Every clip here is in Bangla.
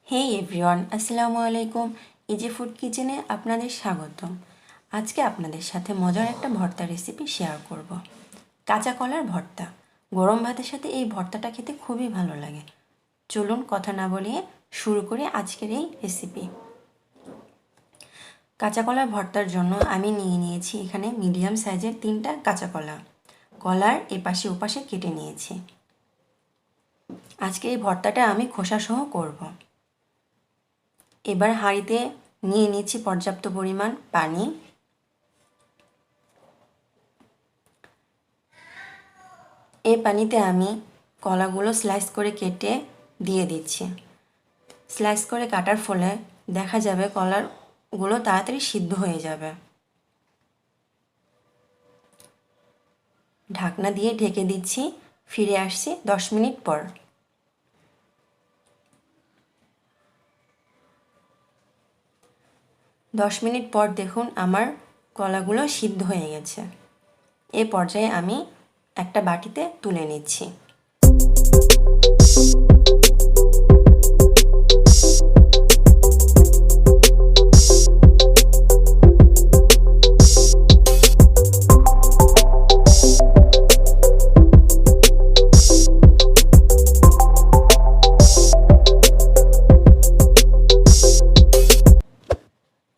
हे एवरीवन আসসালামু আলাইকুম ইজি ফুড কিচেনে আপনাদের স্বাগতম। আজকে আপনাদের সাথে মজার একটা ভর্তা রেসিপি শেয়ার করব। কাঁচা কলার ভর্তা। গরম ভাতের সাথে এই ভর্তাটা খেতে খুবই ভালো লাগে। চলুন কথা না বলিয়ে শুরু করি আজকের এই রেসিপি। কাঁচা কলার ভর্তার জন্য আমি নিয়েছি এখানে মিডিয়াম সাইজের 3টা কাঁচা কলা। কলার এপাশে ওপাশে কেটে নিয়েছি। আজকে এই ভর্তাটা আমি খোসা সহ করব। এবার হাঁড়িতে নিয়ে নিচ্ছি পর্যাপ্ত পরিমাণ পানি। এই পানিতে আমি কলাগুলো স্লাইস করে কেটে দিয়ে দিচ্ছি। স্লাইস করে কাটার ফলে দেখা যাবে কলাগুলো তাড়াতাড়ি সিদ্ধ হয়ে যাবে। ঢাকনা দিয়ে ঢেকে দিচ্ছি। ফিরে আসছি 10 মিনিট পর। দশ মিনিট পর দেখুন আমার কলাগুলো সিদ্ধ হয়ে গেছে। এই পর্যায়ে আমি একটা বাটিতে তুলে নিচ্ছি।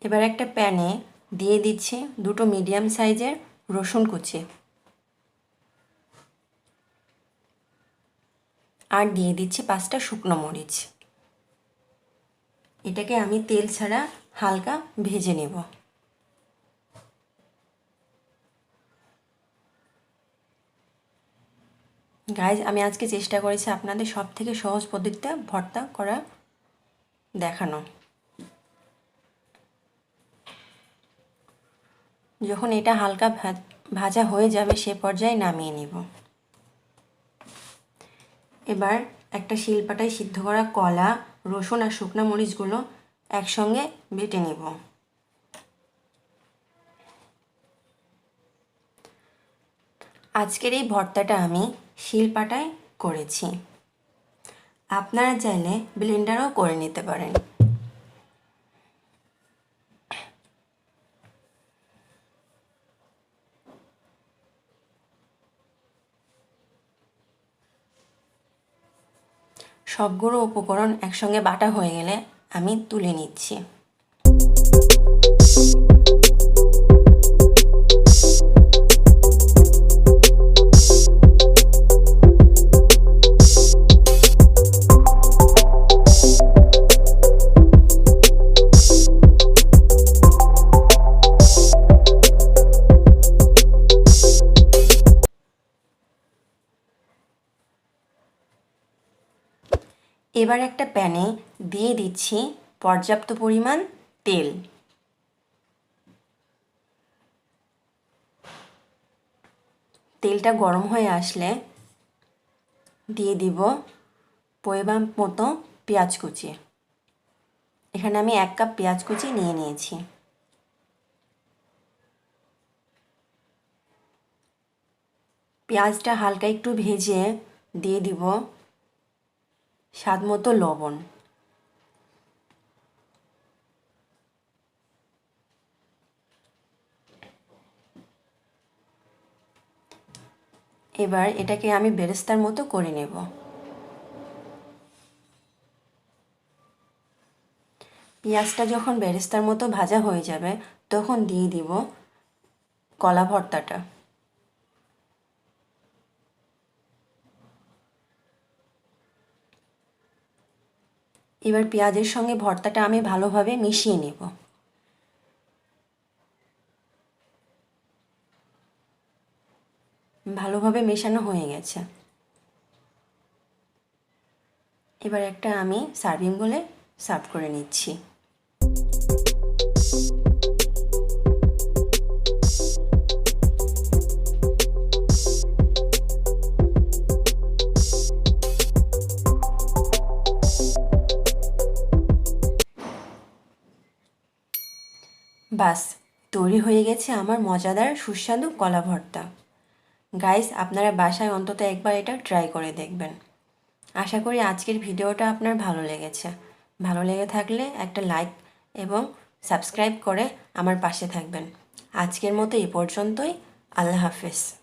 এবার একটা প্যানে দিয়ে দিচ্ছি 2টো মিডিয়াম সাইজের রসুন কুচি আর দিয়ে দিচ্ছি 5টা শুকনো মরিচ। এটাকে আমি তেল ছাড়া হালকা ভেজে নেব। গাইজ, আমি আজকে চেষ্টা করেছি আপনাদের সবথেকে সহজ পদ্ধতিতে ভর্তা করা দেখানো। যখন এটা হালকা ভাজা হয়ে যাবে সে পর্যায়ে নামিয়ে নেব। এবার একটা শিলপাটায় সিদ্ধ করা কলা, রসুন আর শুকনো মরিচগুলো একসঙ্গে বেটে নেব। আজকের এই ভর্তাটা আমি শিলপাটায় করেছি। আপনারা চাইলে ব্লেন্ডারও করে নিতে পারেন। সবগুলো উপকরণ একসঙ্গে বাটা হয়ে গেলে আমি তুলে নিচ্ছি। এবার একটা প্যানে দিয়ে দিচ্ছি পর্যাপ্ত পরিমাণ তেল। তেলটা গরম হয়ে আসলে দিয়ে দিব পরিমাণ মতো পেঁয়াজ কুচি। এখানে আমি 1 কাপ পেঁয়াজ কুচি নিয়ে নিয়েছি। পেঁয়াজটা হালকা একটু ভেজে দিয়ে দিব স্বাদ মতো লবণ। এবার এটাকে আমি বেরেস্তার মতো করে নেব। পেঁয়াজটা যখন বেরেস্তার মতো ভাজা হয়ে যাবে তখন দিয়ে দিব কলা ভর্তাটা। এবার পেঁয়াজের সঙ্গে ভর্তাটা আমি ভালোভাবে মিশিয়ে নেব। ভালোভাবে মেশানো হয়ে গেছে। এবার একটা আমি সার্ভিং বলে সার্ভ করে নিচ্ছি। বাস, তৈরি হয়ে গেছে আমার মজাদার সুস্বাদু কলা ভর্তা। গাইস, আপনারা বাসায় অন্তত একবার এটা ট্রাই করে দেখবেন। আশা করি আজকের ভিডিওটা আপনার ভালো লেগেছে। ভালো লেগে থাকলে একটা লাইক এবং সাবস্ক্রাইব করে আমার পাশে থাকবেন। আজকের মতো এই পর্যন্তই। আল্লাহ হাফেজ।